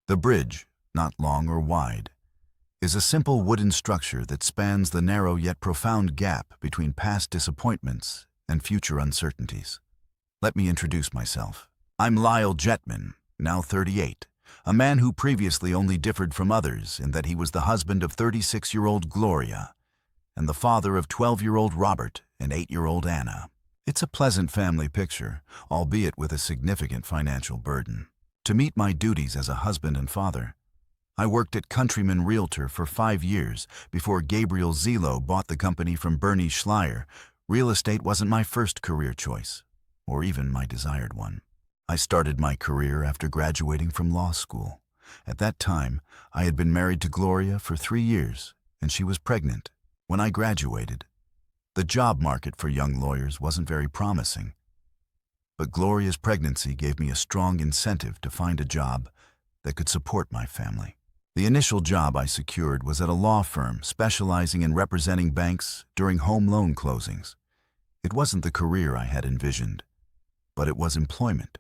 The bridge, not long or wide, is a simple wooden structure that spans the narrow yet profound gap between past disappointments and future uncertainties. Let me introduce myself. I'm Lyle Jetman, now 38, a man who previously only differed from others in that he was the husband of 36-year-old Gloria and the father of 12-year-old Robert and 8-year-old Anna. It's a pleasant family picture, albeit with a significant financial burden. To meet my duties as a husband and father, I worked at Countryman Realtor for 5 years before Gabriel Zelo bought the company from Bernie Schleier. Real estate wasn't my first career choice, or even my desired one. I started my career after graduating from law school. At that time, I had been married to Gloria for 3 years, and she was pregnant. When I graduated, the job market for young lawyers wasn't very promising. But Gloria's pregnancy gave me a strong incentive to find a job that could support my family. The initial job I secured was at a law firm specializing in representing banks during home loan closings. It wasn't the career I had envisioned, but it was employment.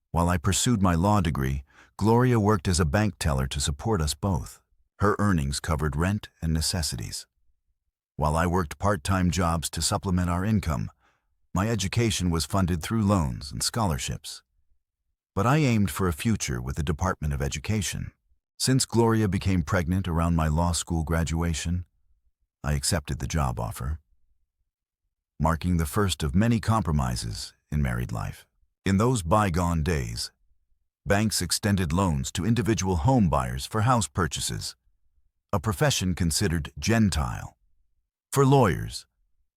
While I pursued my law degree, Gloria worked as a bank teller to support us both. Her earnings covered rent and necessities. While I worked part-time jobs to supplement our income, my education was funded through loans and scholarships. But I aimed for a future with the Department of Education. Since Gloria became pregnant around my law school graduation, I accepted the job offer, marking the first of many compromises in married life. In those bygone days, banks extended loans to individual home buyers for house purchases, a profession considered gentile. For lawyers,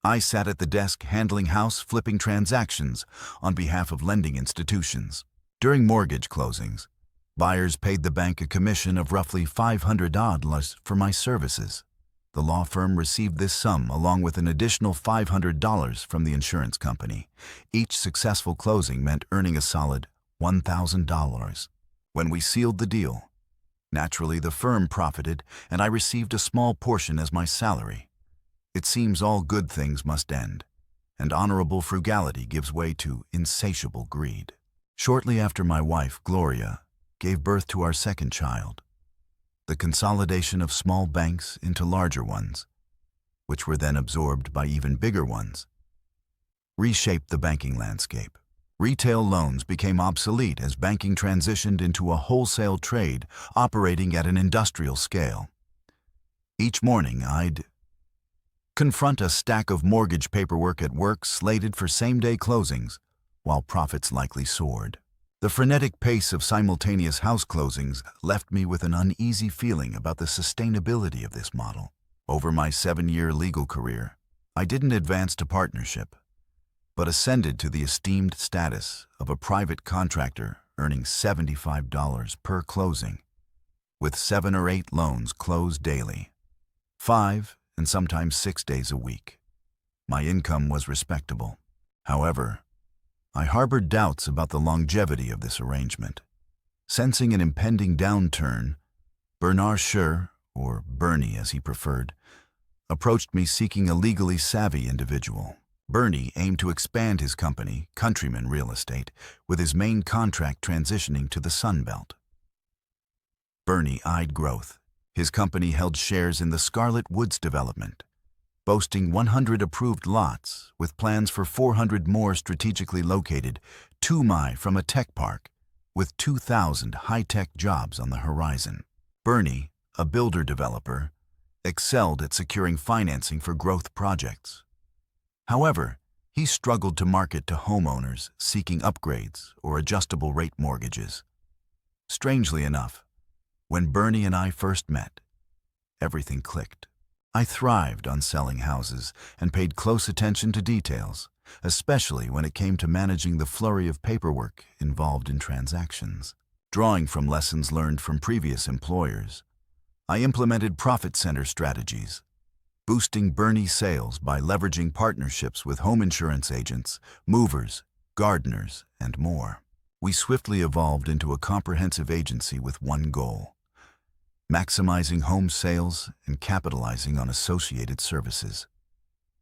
I sat at the desk handling house flipping transactions on behalf of lending institutions. During mortgage closings, buyers paid the bank a commission of roughly $500 for my services. The law firm received this sum along with an additional $500 from the insurance company. Each successful closing meant earning a solid $1,000. When we sealed the deal, naturally the firm profited and I received a small portion as my salary. It seems all good things must end, and honorable frugality gives way to insatiable greed. Shortly after my wife, Gloria, gave birth to our second child, the consolidation of small banks into larger ones, which were then absorbed by even bigger ones, reshaped the banking landscape. Retail loans became obsolete as banking transitioned into a wholesale trade operating at an industrial scale. Each morning, I'd confront a stack of mortgage paperwork at work slated for same-day closings, while profits likely soared. The frenetic pace of simultaneous house closings left me with an uneasy feeling about the sustainability of this model. Over my 7-year legal career, I didn't advance to partnership, but ascended to the esteemed status of a private contractor earning $75 per closing, with 7 or 8 loans closed daily, 5 and sometimes 6 days a week. My income was respectable. However, I harbored doubts about the longevity of this arrangement. Sensing an impending downturn, Bernard Scher, or Bernie as he preferred, approached me seeking a legally savvy individual. Bernie aimed to expand his company, Countryman Real Estate, with his main contract transitioning to the Sun Belt. Bernie eyed growth. His company held shares in the Scarlet Woods development, boasting 100 approved lots with plans for 400 more strategically located 2 mi from a tech park with 2,000 high-tech jobs on the horizon. Bernie, a builder-developer, excelled at securing financing for growth projects. However, he struggled to market to homeowners seeking upgrades or adjustable-rate mortgages. Strangely enough, when Bernie and I first met, everything clicked. I thrived on selling houses and paid close attention to details, especially when it came to managing the flurry of paperwork involved in transactions. Drawing from lessons learned from previous employers, I implemented profit center strategies, boosting Bernie's sales by leveraging partnerships with home insurance agents, movers, gardeners, and more. We swiftly evolved into a comprehensive agency with one goal: maximizing home sales and capitalizing on associated services.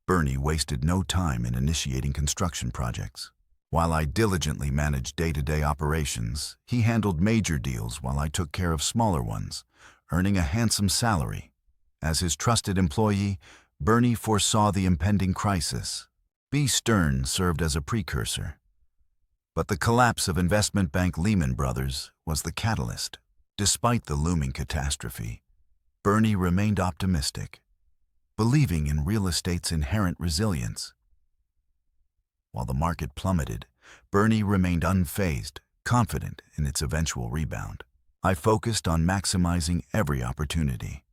Bernie wasted no time in initiating construction projects. While I diligently managed day-to-day operations, he handled major deals while I took care of smaller ones, earning a handsome salary. As his trusted employee, Bernie foresaw the impending crisis. B. Stern served as a precursor. But the collapse of investment bank Lehman Brothers was the catalyst. Despite the looming catastrophe, Bernie remained optimistic, believing in real estate's inherent resilience. While the market plummeted, Bernie remained unfazed, confident in its eventual rebound. I focused on maximizing every opportunity,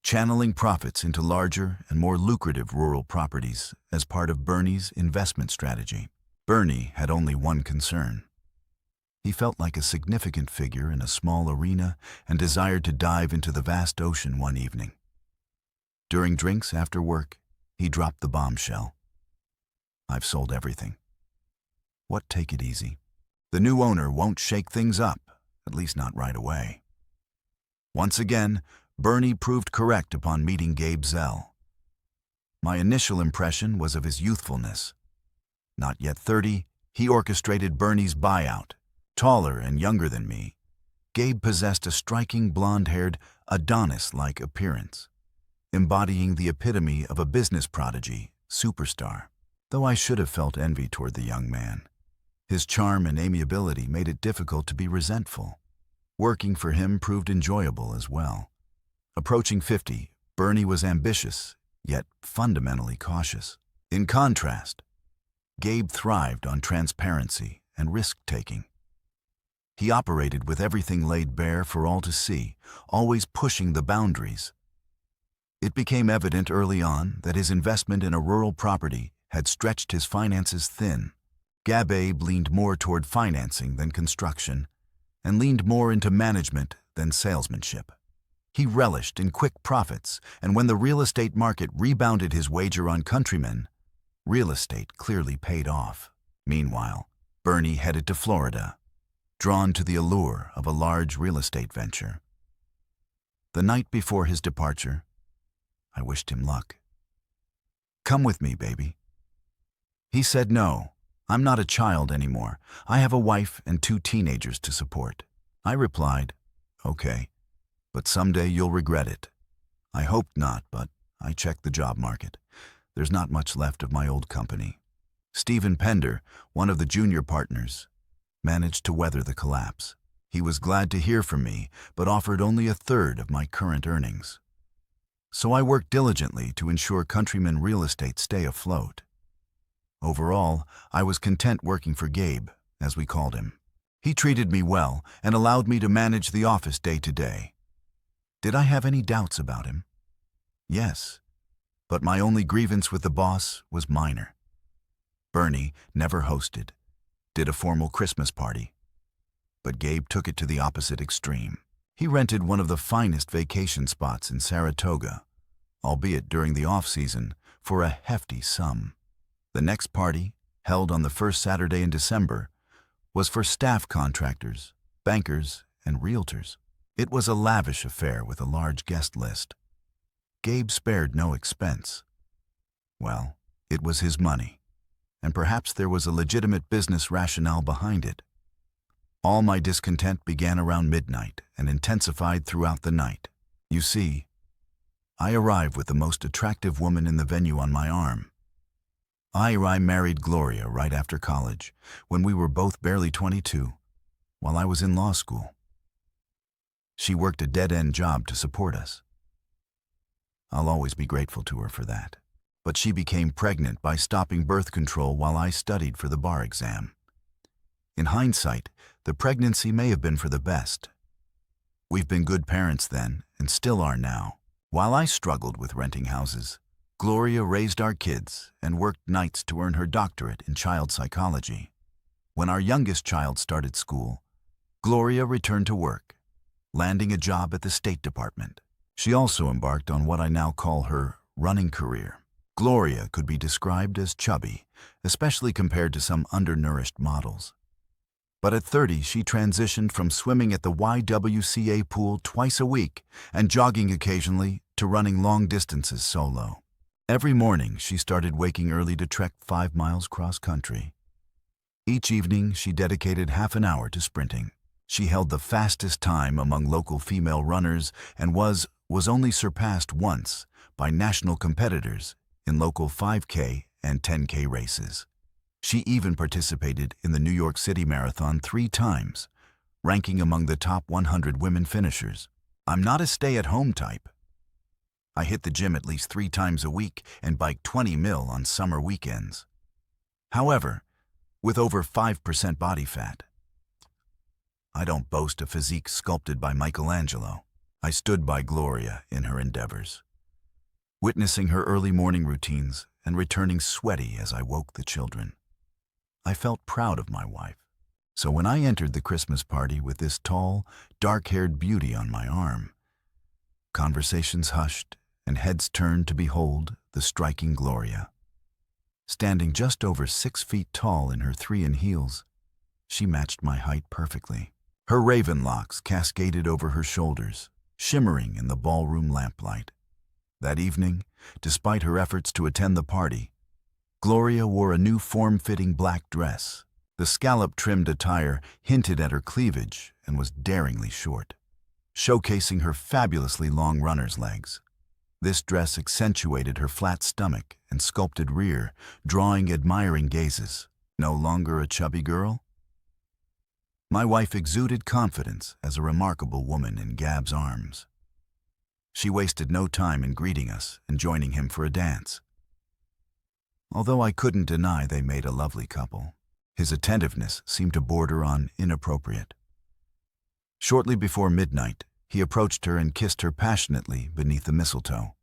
channeling profits into larger and more lucrative rural properties as part of Bernie's investment strategy. Bernie had only one concern. He felt like a significant figure in a small arena and desired to dive into the vast ocean one evening. During drinks after work, he dropped the bombshell. "I've sold everything." What, take it easy? The new owner won't shake things up, at least not right away. Once again, Bernie proved correct upon meeting Gabe Zell. My initial impression was of his youthfulness. Not yet 30, he orchestrated Bernie's buyout. Taller and younger than me, Gabe possessed a striking blonde-haired, Adonis-like appearance, embodying the epitome of a business prodigy, superstar. Though I should have felt envy toward the young man, his charm and amiability made it difficult to be resentful. Working for him proved enjoyable as well. Approaching 50, Bernie was ambitious, yet fundamentally cautious. In contrast, Gabe thrived on transparency and risk-taking. He operated with everything laid bare for all to see, always pushing the boundaries. It became evident early on that his investment in a rural property had stretched his finances thin. Gabe leaned more toward financing than construction, and leaned more into management than salesmanship. He relished in quick profits, and when the real estate market rebounded his wager on countrymen, real estate clearly paid off. Meanwhile, Bernie headed to Florida, drawn to the allure of a large real estate venture. The night before his departure, I wished him luck. "Come with me, baby." He said no. "I'm not a child anymore. I have a wife and 2 teenagers to support." I replied, "Okay, but someday you'll regret it." I hoped not, but I checked the job market. There's not much left of my old company. Stephen Pender, one of the junior partners, managed to weather the collapse. He was glad to hear from me, but offered only 1/3 of my current earnings. So I worked diligently to ensure Countryman Real Estate stay afloat. Overall, I was content working for Gabe, as we called him. He treated me well and allowed me to manage the office day to day. Did I have any doubts about him? Yes, but my only grievance with the boss was minor. Bernie never hosted, did a formal Christmas party, but Gabe took it to the opposite extreme. He rented one of the finest vacation spots in Saratoga, albeit during the off-season, for a hefty sum. The next party, held on the first Saturday in December, was for staff contractors, bankers, and realtors. It was a lavish affair with a large guest list. Gabe spared no expense. Well, it was his money, and perhaps there was a legitimate business rationale behind it. All my discontent began around midnight and intensified throughout the night. You see, I arrived with the most attractive woman in the venue on my arm. I married Gloria right after college, when we were both barely 22, while I was in law school. She worked a dead-end job to support us. I'll always be grateful to her for that. But she became pregnant by stopping birth control while I studied for the bar exam. In hindsight, the pregnancy may have been for the best. We've been good parents then, and still are now. While I struggled with renting houses, Gloria raised our kids and worked nights to earn her doctorate in child psychology. When our youngest child started school, Gloria returned to work, landing a job at the State Department. She also embarked on what I now call her running career. Gloria could be described as chubby, especially compared to some undernourished models. But at 30, she transitioned from swimming at the YWCA pool twice a week and jogging occasionally to running long distances solo. Every morning, she started waking early to trek 5 miles cross-country. Each evening, she dedicated half an hour to sprinting. She held the fastest time among local female runners and was only surpassed once by national competitors in local 5K and 10K races. She even participated in the New York City Marathon 3 times, ranking among the top 100 women finishers. I'm not a stay-at-home type. I hit the gym at least 3 times a week and bike 20 mil on summer weekends. However, with over 5% body fat, I don't boast a physique sculpted by Michelangelo. I stood by Gloria in her endeavors, witnessing her early morning routines and returning sweaty as I woke the children. I felt proud of my wife. So when I entered the Christmas party with this tall, dark-haired beauty on my arm, conversations hushed and heads turned to behold the striking Gloria. Standing just over 6 feet tall in her 3-in heels, she matched my height perfectly. Her raven locks cascaded over her shoulders, shimmering in the ballroom lamplight. That evening, despite her efforts to attend the party, Gloria wore a new form-fitting black dress. The scallop-trimmed attire hinted at her cleavage and was daringly short, showcasing her fabulously long runner's legs. This dress accentuated her flat stomach and sculpted rear, drawing admiring gazes. No longer a chubby girl? My wife exuded confidence as a remarkable woman in Gab's arms. She wasted no time in greeting us and joining him for a dance. Although I couldn't deny they made a lovely couple, his attentiveness seemed to border on inappropriate. Shortly before midnight, he approached her and kissed her passionately beneath the mistletoe.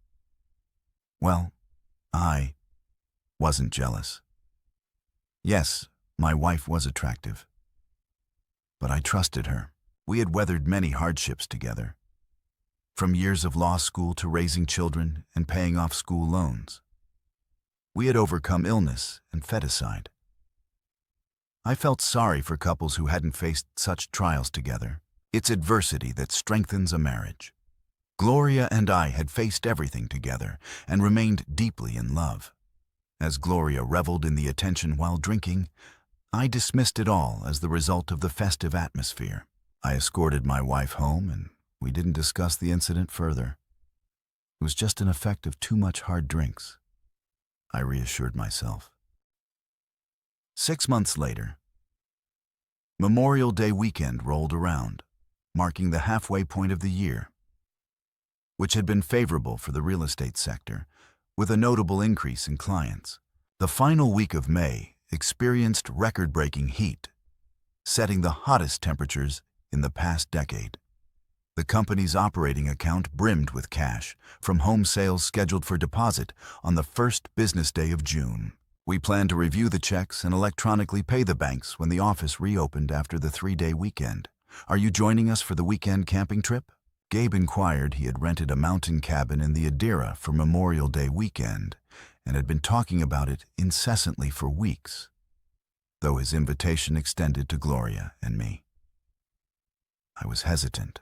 Well, I wasn't jealous. Yes, my wife was attractive, but I trusted her. We had weathered many hardships together, from years of law school to raising children and paying off school loans. We had overcome illness and feticide. I felt sorry for couples who hadn't faced such trials together. It's adversity that strengthens a marriage. Gloria and I had faced everything together and remained deeply in love. As Gloria reveled in the attention while drinking, I dismissed it all as the result of the festive atmosphere. I escorted my wife home and we didn't discuss the incident further. It was just an effect of too much hard drinks, I reassured myself. 6 months later, Memorial Day weekend rolled around, marking the halfway point of the year, which had been favorable for the real estate sector, with a notable increase in clients. The final week of May experienced record-breaking heat, setting the hottest temperatures in the past decade. The company's operating account brimmed with cash from home sales scheduled for deposit on the first business day of June. We planned to review the checks and electronically pay the banks when the office reopened after the 3-day weekend. Are you joining us for the weekend camping trip? Gabe inquired. He had rented a mountain cabin in the Adira for Memorial Day weekend and had been talking about it incessantly for weeks, though his invitation extended to Gloria and me. I was hesitant.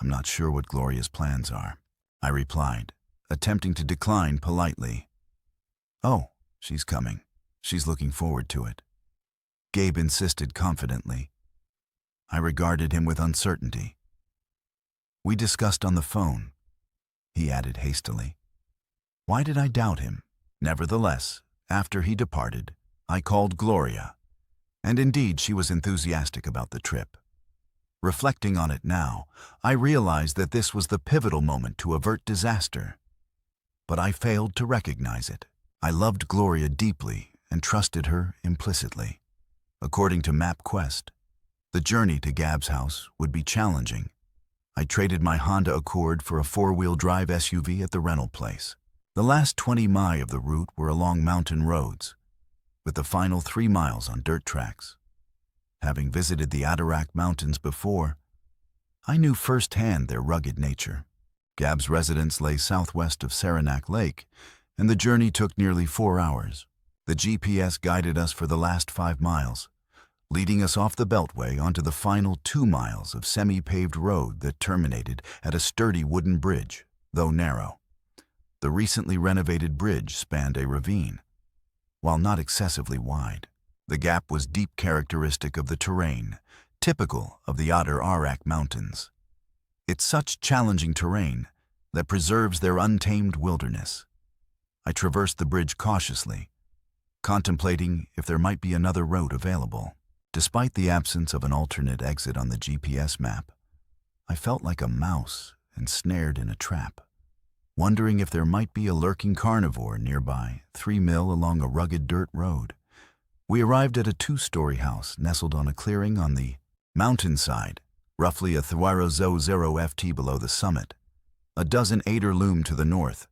I'm not sure what Gloria's plans are, I replied, attempting to decline politely. Oh, she's coming. She's looking forward to it, Gabe insisted confidently. I regarded him with uncertainty. We discussed on the phone, he added hastily. Why did I doubt him? Nevertheless, after he departed, I called Gloria, and indeed she was enthusiastic about the trip. Reflecting on it now, I realized that this was the pivotal moment to avert disaster. But I failed to recognize it. I loved Gloria deeply and trusted her implicitly. According to MapQuest, the journey to Gab's house would be challenging. I traded my Honda Accord for a 4-wheel drive SUV at the rental place. The last 20 miles of the route were along mountain roads, with the final 3 miles on dirt tracks. Having visited the Adirondack Mountains before, I knew firsthand their rugged nature. Gab's residence lay southwest of Saranac Lake, and the journey took nearly 4 hours. The GPS guided us for the last 5 miles, leading us off the Beltway onto the final 2 miles of semi-paved road that terminated at a sturdy wooden bridge, though narrow. The recently renovated bridge spanned a ravine, while not excessively wide. The gap was deep, characteristic of the terrain, typical of the Outer Arak Mountains. It's such challenging terrain that preserves their untamed wilderness. I traversed the bridge cautiously, contemplating if there might be another road available. Despite the absence of an alternate exit on the GPS map, I felt like a mouse ensnared in a trap, wondering if there might be a lurking carnivore nearby, 3 mil along a rugged dirt road. We arrived at a 2-story house nestled on a clearing on the mountainside, roughly a Thwaro Zo 0 FT below the summit. A dozen aider loomed to the north,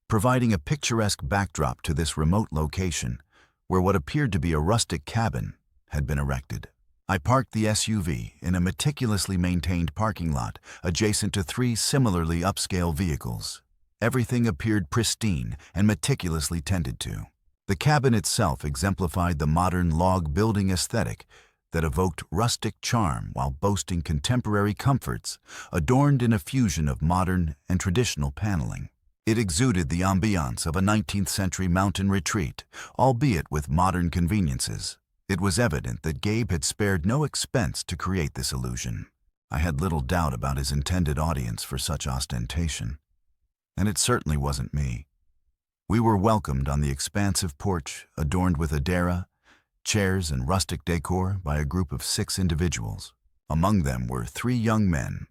providing a picturesque backdrop to this remote location where what appeared to be a rustic cabin had been erected. I parked the SUV in a meticulously maintained parking lot adjacent to 3 similarly upscale vehicles. Everything appeared pristine and meticulously tended to. The cabin itself exemplified the modern log building aesthetic that evoked rustic charm while boasting contemporary comforts adorned in a fusion of modern and traditional paneling. It exuded the ambiance of a 19th-century mountain retreat, albeit with modern conveniences. It was evident that Gabe had spared no expense to create this illusion. I had little doubt about his intended audience for such ostentation, and it certainly wasn't me. We were welcomed on the expansive porch adorned with adera, chairs, and rustic decor by a group of 6 individuals. Among them were 3 young men,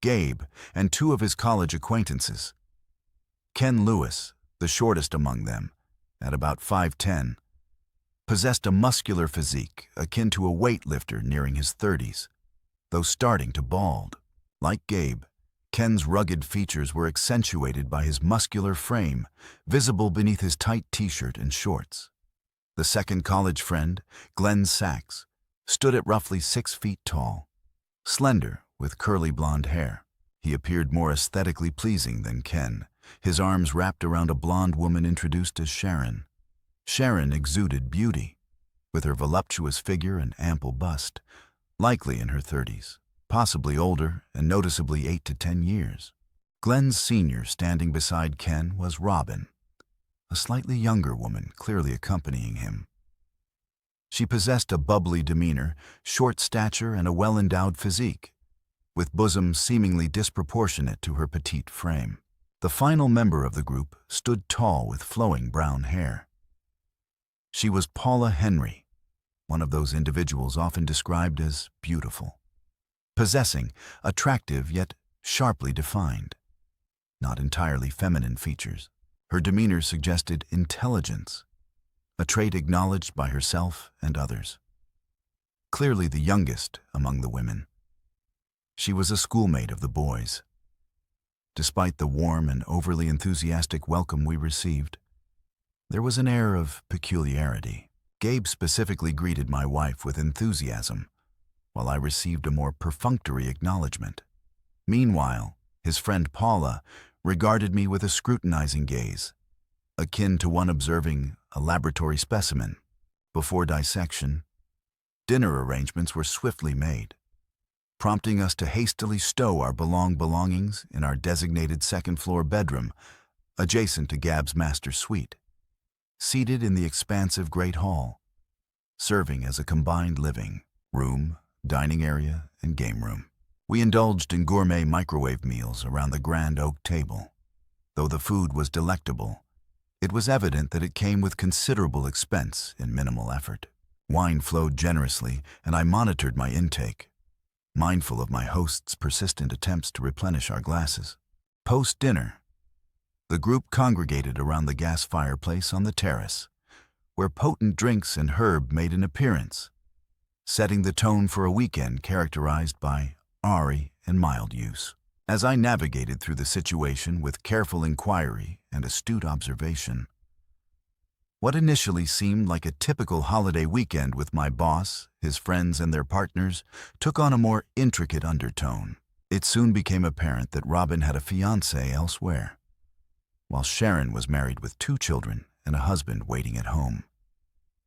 Gabe and 2 of his college acquaintances. Ken Lewis, the shortest among them, at about 5'10", possessed a muscular physique akin to a weightlifter nearing his 30s, though starting to bald. Like Gabe, Ken's rugged features were accentuated by his muscular frame, visible beneath his tight t-shirt and shorts. The second college friend, Glenn Sachs, stood at roughly 6 feet tall, slender with curly blonde hair. He appeared more aesthetically pleasing than Ken, his arms wrapped around a blonde woman introduced as Sharon. Sharon exuded beauty, with her voluptuous figure and ample bust, likely in her 30s, possibly older and noticeably 8 to 10 years. Glenn's senior standing beside Ken was Robin, a slightly younger woman clearly accompanying him. She possessed a bubbly demeanor, short stature, and a well-endowed physique, with bosom seemingly disproportionate to her petite frame. The final member of the group stood tall with flowing brown hair. She was Paula Henry, one of those individuals often described as beautiful, possessing attractive yet sharply defined, not entirely feminine features. Her demeanor suggested intelligence, a trait acknowledged by herself and others. Clearly the youngest among the women, she was a schoolmate of the boys. Despite the warm and overly enthusiastic welcome we received, there was an air of peculiarity. Gabe specifically greeted my wife with enthusiasm, while I received a more perfunctory acknowledgement. Meanwhile, his friend Paula regarded me with a scrutinizing gaze, akin to one observing a laboratory specimen. Before dissection, dinner arrangements were swiftly made, prompting us to hastily stow our belongings in our designated second-floor bedroom adjacent to Gab's master suite, seated in the expansive Great Hall, serving as a combined living room, dining area, and game room. We indulged in gourmet microwave meals around the grand oak table. Though the food was delectable, it was evident that it came with considerable expense and minimal effort. Wine flowed generously, and I monitored my intake, mindful of my host's persistent attempts to replenish our glasses. Post-dinner, the group congregated around the gas fireplace on the terrace, where potent drinks and herb made an appearance, setting the tone for a weekend characterized by Ari and mild use. As I navigated through the situation with careful inquiry and astute observation, what initially seemed like a typical holiday weekend with my boss, his friends, and their partners took on a more intricate undertone. It soon became apparent that Robin had a fiancé elsewhere, while Sharon was married with 2 children and a husband waiting at home.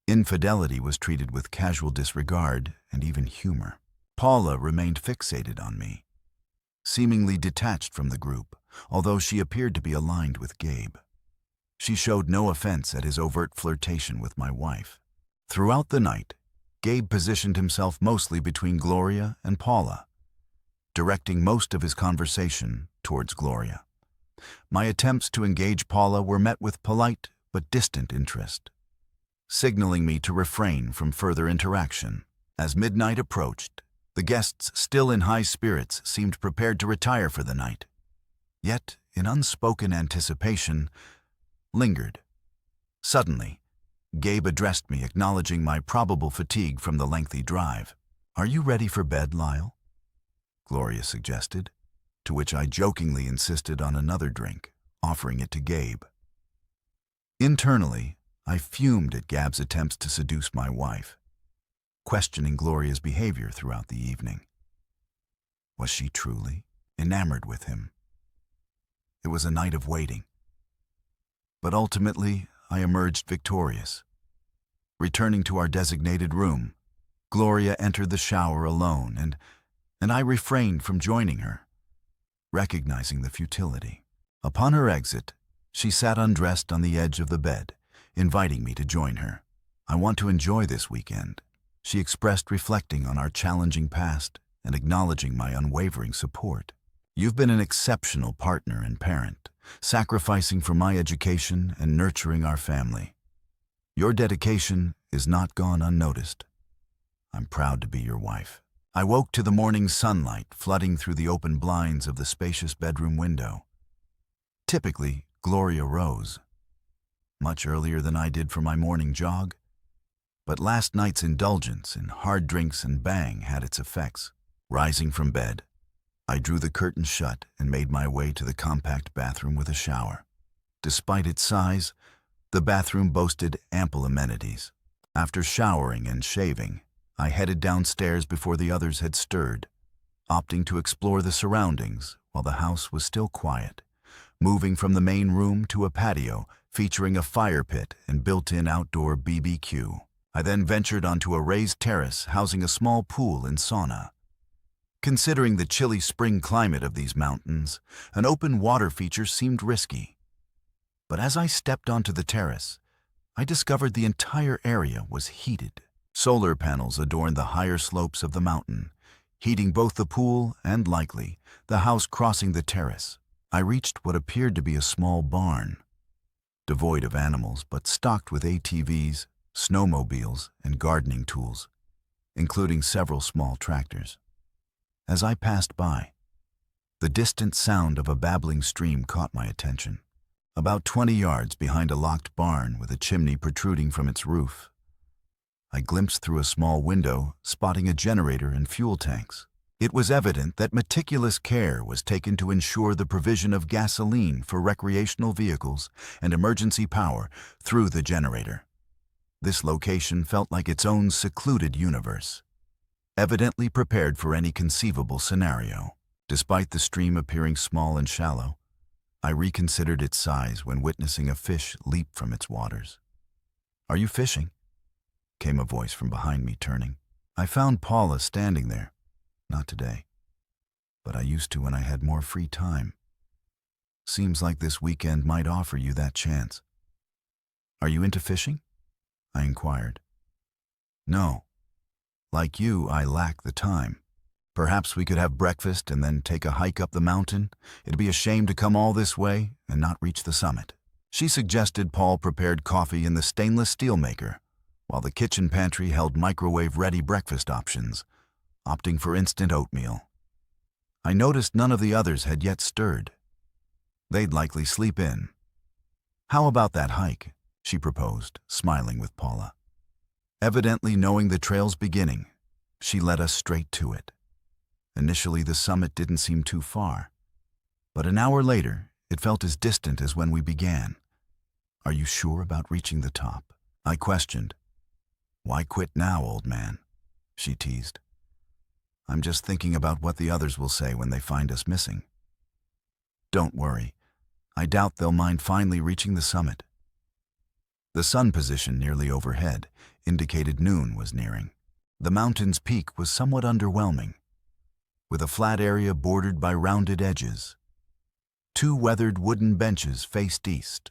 Infidelity was treated with casual disregard and even humor. Paula remained fixated on me, seemingly detached from the group, although she appeared to be aligned with Gabe. She showed no offense at his overt flirtation with my wife. Throughout the night, Gabe positioned himself mostly between Gloria and Paula, directing most of his conversation towards Gloria. My attempts to engage Paula were met with polite but distant interest, signaling me to refrain from further interaction. As midnight approached, the guests, still in high spirits, seemed prepared to retire for the night, yet, in unspoken anticipation, lingered. Suddenly, Gabe addressed me, acknowledging my probable fatigue from the lengthy drive. "Are you ready for bed, Lyle?" Gloria suggested, to which I jokingly insisted on another drink, offering it to Gabe. Internally, I fumed at Gabe's attempts to seduce my wife, questioning Gloria's behavior throughout the evening. Was she truly enamored with him? It was a night of waiting. But ultimately, I emerged victorious. Returning to our designated room, Gloria entered the shower alone, and I refrained from joining her, recognizing the futility. Upon her exit, she sat undressed on the edge of the bed, inviting me to join her. "I want to enjoy this weekend," she expressed, reflecting on our challenging past and acknowledging my unwavering support. "You've been an exceptional partner and parent, sacrificing for my education and nurturing our family. Your dedication is not gone unnoticed. I'm proud to be your wife." I woke to the morning sunlight flooding through the open blinds of the spacious bedroom window. Typically, Gloria rose much earlier than I did for my morning jog, but last night's indulgence in hard drinks and bang had its effects. Rising from bed, I drew the curtains shut and made my way to the compact bathroom with a shower. Despite its size, the bathroom boasted ample amenities. After showering and shaving, I headed downstairs before the others had stirred, opting to explore the surroundings while the house was still quiet, moving from the main room to a patio featuring a fire pit and built-in outdoor BBQ. I then ventured onto a raised terrace housing a small pool and sauna. Considering the chilly spring climate of these mountains, an open water feature seemed risky. But as I stepped onto the terrace, I discovered the entire area was heated. Solar panels adorned the higher slopes of the mountain, heating both the pool and, likely, the house crossing the terrace. I reached what appeared to be a small barn, devoid of animals but stocked with ATVs, snowmobiles, and gardening tools, including several small tractors. As I passed by, the distant sound of a babbling stream caught my attention. About 20 yards behind a locked barn with a chimney protruding from its roof, I glimpsed through a small window, spotting a generator and fuel tanks. It was evident that meticulous care was taken to ensure the provision of gasoline for recreational vehicles and emergency power through the generator. This location felt like its own secluded universe, evidently prepared for any conceivable scenario. Despite the stream appearing small and shallow, I reconsidered its size when witnessing a fish leap from its waters. "Are you fishing?" came a voice from behind me, turning. I found Paula standing there. "Not today, but I used to when I had more free time. Seems like this weekend might offer you that chance." "Are you into fishing?" I inquired. "No. Like you, I lack the time. Perhaps we could have breakfast and then take a hike up the mountain. It'd be a shame to come all this way and not reach the summit." She suggested Paul prepared coffee in the stainless steel maker, while the kitchen pantry held microwave-ready breakfast options, opting for instant oatmeal. I noticed none of the others had yet stirred. They'd likely sleep in. "How about that hike?" she proposed, smiling with Paula. Evidently knowing the trail's beginning, she led us straight to it. Initially, the summit didn't seem too far, but an hour later, it felt as distant as when we began. "Are you sure about reaching the top?" I questioned. "Why quit now, old man?" she teased. "I'm just thinking about what the others will say when they find us missing." "Don't worry. I doubt they'll mind finally reaching the summit." The sun position nearly overhead indicated noon was nearing. The mountain's peak was somewhat underwhelming, with a flat area bordered by rounded edges. Two weathered wooden benches faced east,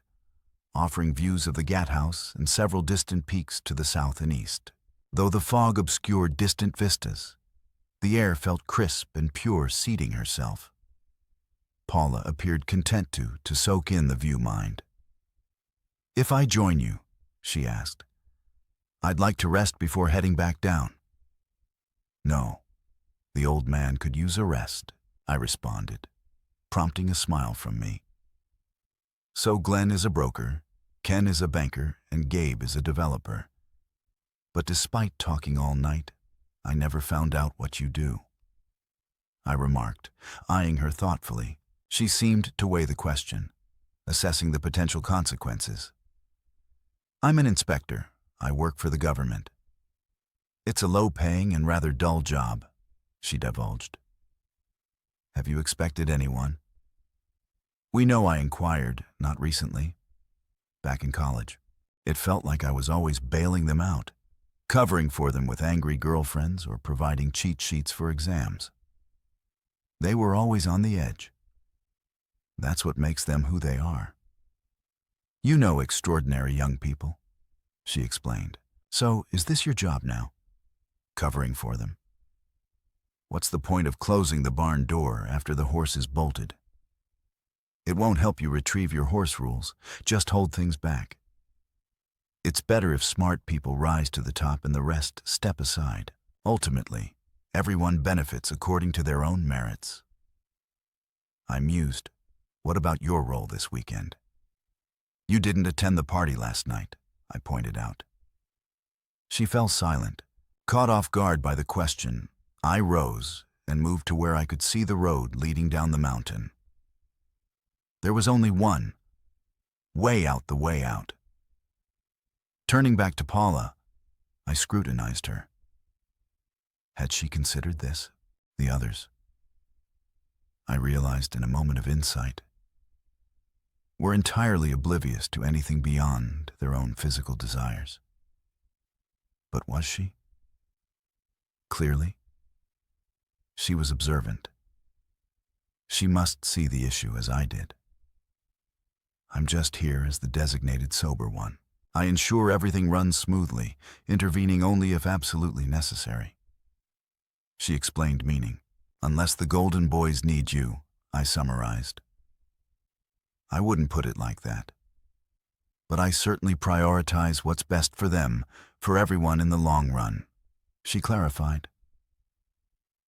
offering views of the Gat House and several distant peaks to the south and east. Though the fog obscured distant vistas, the air felt crisp and pure seating herself. Paula appeared content to soak in the view mind. "If I join you," she asked, "I'd like to rest before heading back down." "No, the old man could use a rest," I responded, prompting a smile from me. "So Glenn is a broker, Ken is a banker, and Gabe is a developer. But despite talking all night, I never found out what you do," I remarked, eyeing her thoughtfully. She seemed to weigh the question, assessing the potential consequences. "I'm an inspector. I work for the government. It's a low-paying and rather dull job," she divulged. "Have you expected anyone?" "We know I inquired, not recently. Back in college, it felt like I was always bailing them out, covering for them with angry girlfriends or providing cheat sheets for exams. They were always on the edge. That's what makes them who they are. You know extraordinary young people," she explained. "So, is this your job now? Covering for them? What's the point of closing the barn door after the horse is bolted? It won't help you retrieve your horse rules, just hold things back. It's better if smart people rise to the top and the rest step aside. Ultimately, everyone benefits according to their own merits." I mused. "What about your role this weekend?" "You didn't attend the party last night," I pointed out. She fell silent. Caught off guard by the question, I rose and moved to where I could see the road leading down the mountain. There was only one, way out the way out. Turning back to Paula, I scrutinized her. Had she considered this, the others? I realized in a moment of insight. Were entirely oblivious to anything beyond their own physical desires. But was she? Clearly, she was observant. She must see the issue as I did. I'm just here as the designated sober one. I ensure everything runs smoothly, intervening only if absolutely necessary. She explained meaning. Unless the Golden Boys need you, I summarized. I wouldn't put it like that. But I certainly prioritize what's best for them, for everyone in the long run, she clarified.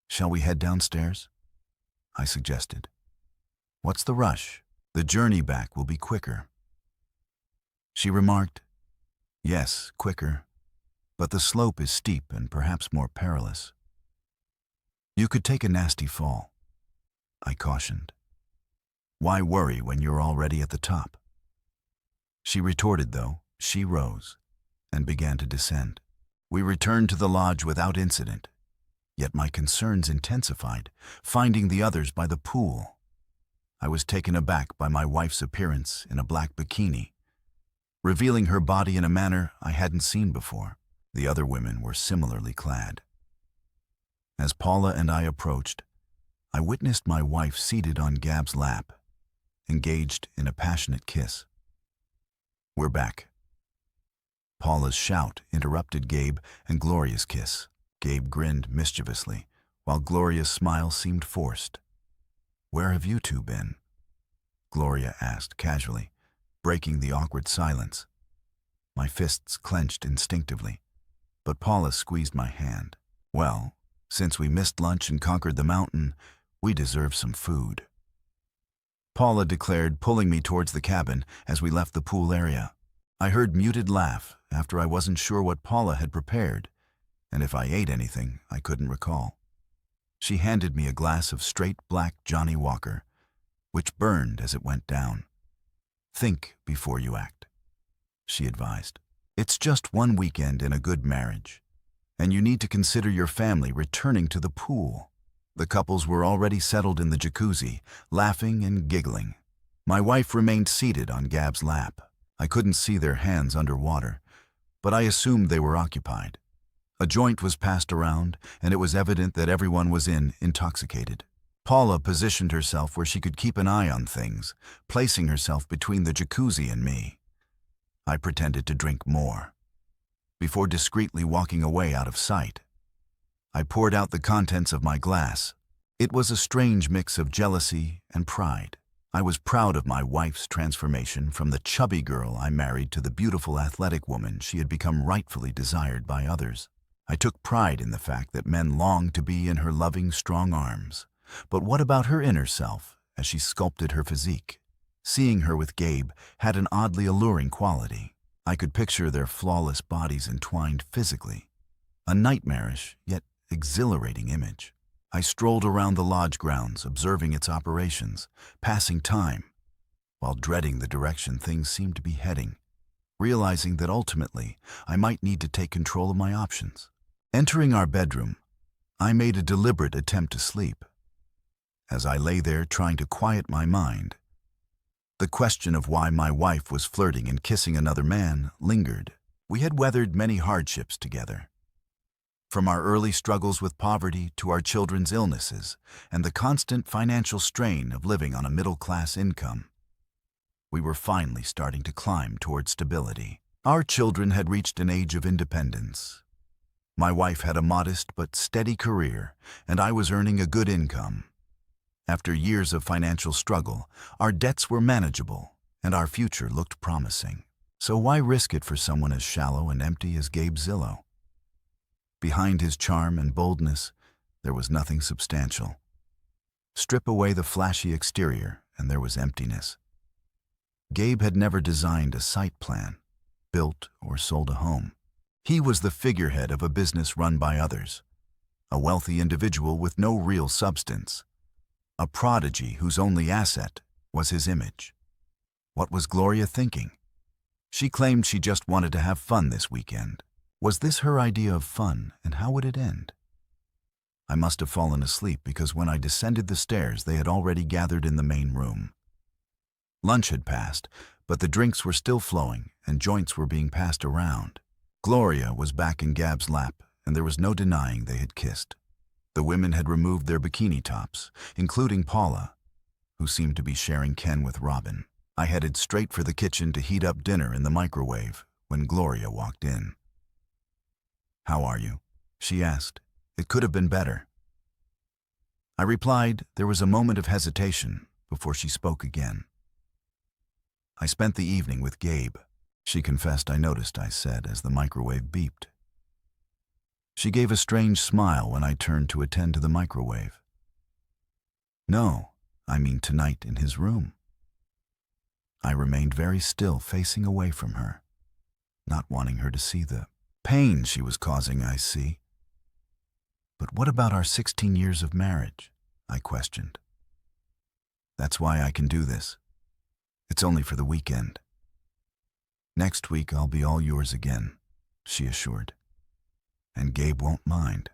Shall we head downstairs? I suggested. What's the rush? The journey back will be quicker. She remarked, yes, quicker, but the slope is steep and perhaps more perilous. You could take a nasty fall, I cautioned. Why worry when you're already at the top? She retorted, though. She rose and began to descend. We returned to the lodge without incident, yet my concerns intensified, finding the others by the pool. I was taken aback by my wife's appearance in a black bikini, revealing her body in a manner I hadn't seen before. The other women were similarly clad. As Paula and I approached, I witnessed my wife seated on Gab's lap, engaged in a passionate kiss. We're back. Paula's shout interrupted Gabe and Gloria's kiss. Gabe grinned mischievously, while Gloria's smile seemed forced. Where have you two been? Gloria asked casually, breaking the awkward silence. My fists clenched instinctively, but Paula squeezed my hand. Well, since we missed lunch and conquered the mountain, we deserve some food, Paula declared, pulling me towards the cabin as we left the pool area. I heard muted laugh after I wasn't sure what Paula had prepared, and if I ate anything, I couldn't recall. She handed me a glass of straight black Johnny Walker, which burned as it went down. Think before you act, she advised. It's just one weekend in a good marriage, and you need to consider your family returning to the pool. The couples were already settled in the jacuzzi, laughing and giggling. My wife remained seated on Gab's lap. I couldn't see their hands underwater, but I assumed they were occupied. A joint was passed around, and it was evident that everyone was intoxicated. Paula positioned herself where she could keep an eye on things, placing herself between the jacuzzi and me. I pretended to drink more. Before discreetly walking away out of sight, I poured out the contents of my glass. It was a strange mix of jealousy and pride. I was proud of my wife's transformation from the chubby girl I married to the beautiful athletic woman she had become rightfully desired by others. I took pride in the fact that men longed to be in her loving, strong arms. But what about her inner self as she sculpted her physique? Seeing her with Gabe had an oddly alluring quality. I could picture their flawless bodies entwined physically. A nightmarish, yet exhilarating image. I strolled around the lodge grounds, observing its operations, passing time, while dreading the direction things seemed to be heading, realizing that ultimately I might need to take control of my options. Entering our bedroom, I made a deliberate attempt to sleep. As I lay there trying to quiet my mind, the question of why my wife was flirting and kissing another man lingered. We had weathered many hardships together. From our early struggles with poverty to our children's illnesses and the constant financial strain of living on a middle-class income, we were finally starting to climb toward stability. Our children had reached an age of independence. My wife had a modest but steady career, and I was earning a good income. After years of financial struggle, our debts were manageable, and our future looked promising. So why risk it for someone as shallow and empty as Gabe Zillow? Behind his charm and boldness, there was nothing substantial. Strip away the flashy exterior, and there was emptiness. Gabe had never designed a site plan, built or sold a home. He was the figurehead of a business run by others, a wealthy individual with no real substance, a prodigy whose only asset was his image. What was Gloria thinking? She claimed she just wanted to have fun this weekend. Was this her idea of fun, and how would it end? I must have fallen asleep because when I descended the stairs, they had already gathered in the main room. Lunch had passed, but the drinks were still flowing and joints were being passed around. Gloria was back in Gab's lap, and there was no denying they had kissed. The women had removed their bikini tops, including Paula, who seemed to be sharing Ken with Robin. I headed straight for the kitchen to heat up dinner in the microwave when Gloria walked in. "How are you?" she asked. "It could have been better." I replied. There was a moment of hesitation before she spoke again. "I spent the evening with Gabe." She confessed. "I noticed," I said as the microwave beeped. She gave a strange smile when I turned to attend to the microwave. "No, I mean tonight in his room." I remained very still, facing away from her, not wanting her to see the pain she was causing. "I see. But what about our 16 years of marriage?" I questioned. "That's why I can do this. It's only for the weekend. Next week I'll be all yours again," she assured. "And Gabe won't mind,"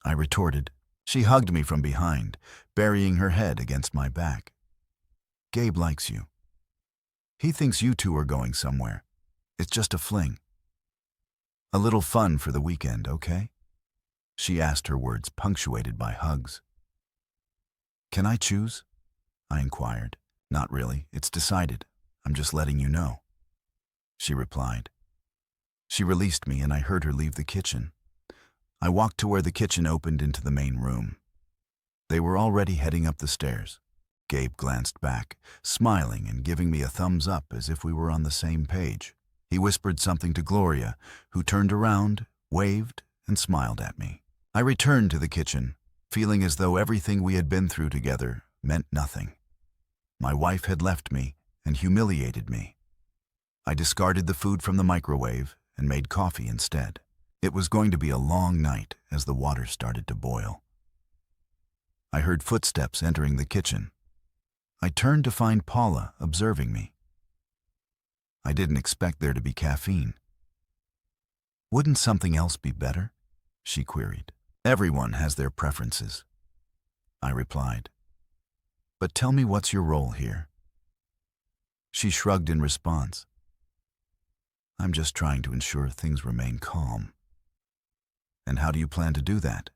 I retorted. She hugged me from behind, burying her head against my back. "Gabe likes you. He thinks you two are going somewhere. It's just a fling. A little fun for the weekend, okay?" She asked, her words punctuated by hugs. "Can I choose?" I inquired. "Not really. It's decided. I'm just letting you know," she replied. She released me and I heard her leave the kitchen. I walked to where the kitchen opened into the main room. They were already heading up the stairs. Gabe glanced back, smiling and giving me a thumbs up as if we were on the same page. He whispered something to Gloria, who turned around, waved, and smiled at me. I returned to the kitchen, feeling as though everything we had been through together meant nothing. My wife had left me and humiliated me. I discarded the food from the microwave and made coffee instead. It was going to be a long night as the water started to boil. I heard footsteps entering the kitchen. I turned to find Paula observing me. I didn't expect there to be caffeine. "Wouldn't something else be better?" she queried. "Everyone has their preferences," I replied. "But tell me, what's your role here?" She shrugged in response. "I'm just trying to ensure things remain calm." "And how do you plan to do that?"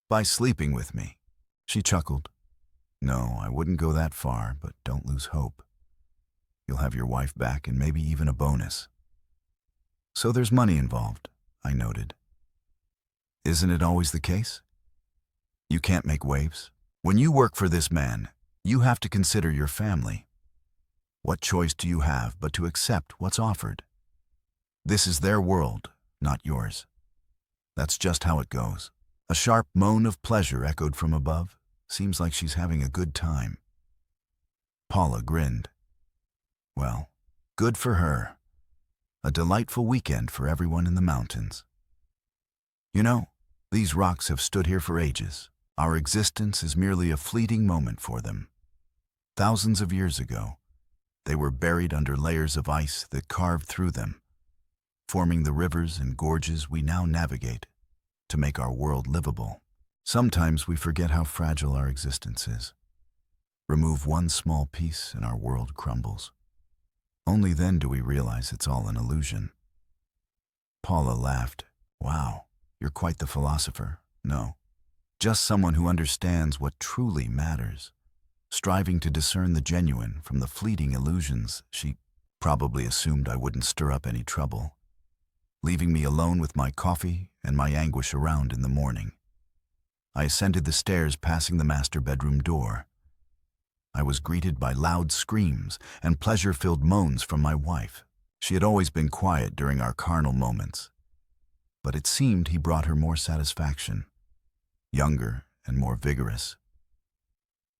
"By sleeping with me." She chuckled. "No, I wouldn't go that far, but don't lose hope." You'll have your wife back and maybe even a bonus. So there's money involved, I noted. Isn't it always the case? You can't make waves. When you work for this man, you have to consider your family. What choice do you have but to accept what's offered? This is their world, not yours. That's just how it goes. A sharp moan of pleasure echoed from above. Seems like she's having a good time. Paula grinned. Well, good for her. A delightful weekend for everyone in the mountains. You know, these rocks have stood here for ages. Our existence is merely a fleeting moment for them. Thousands of years ago, they were buried under layers of ice that carved through them, forming the rivers and gorges we now navigate to make our world livable. Sometimes we forget how fragile our existence is. Remove one small piece and our world crumbles. Only then do we realize it's all an illusion. Paula laughed. Wow, you're quite the philosopher. No, just someone who understands what truly matters, striving to discern the genuine from the fleeting illusions. She probably assumed I wouldn't stir up any trouble, leaving me alone with my coffee and my anguish around in the morning. I ascended the stairs, passing the master bedroom door. I was greeted by loud screams and pleasure-filled moans from my wife. She had always been quiet during our carnal moments, but it seemed he brought her more satisfaction, younger and more vigorous.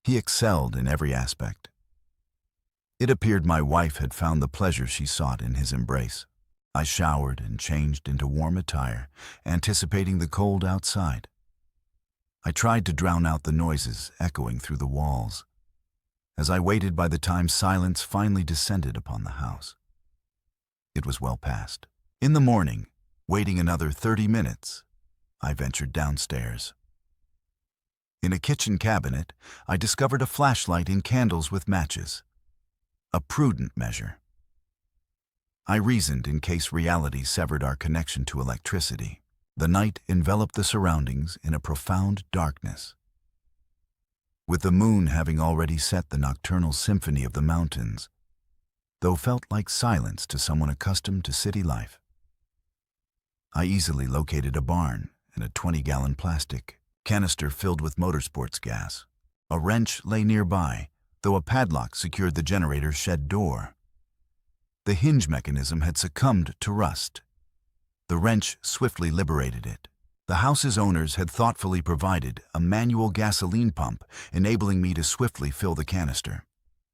He excelled in every aspect. It appeared my wife had found the pleasure she sought in his embrace. I showered and changed into warm attire, anticipating the cold outside. I tried to drown out the noises echoing through the walls. As I waited by the time silence finally descended upon the house. It was well past. In the morning, waiting another 30 minutes, I ventured downstairs. In a kitchen cabinet, I discovered a flashlight and candles with matches. A prudent measure. I reasoned in case reality severed our connection to electricity. The night enveloped the surroundings in a profound darkness. With the moon having already set the nocturnal symphony of the mountains, though felt like silence to someone accustomed to city life. I easily located a barn and a 20-gallon plastic canister filled with motorsports gas. A wrench lay nearby, though a padlock secured the generator's shed door. The hinge mechanism had succumbed to rust. The wrench swiftly liberated it. The house's owners had thoughtfully provided a manual gasoline pump, enabling me to swiftly fill the canister.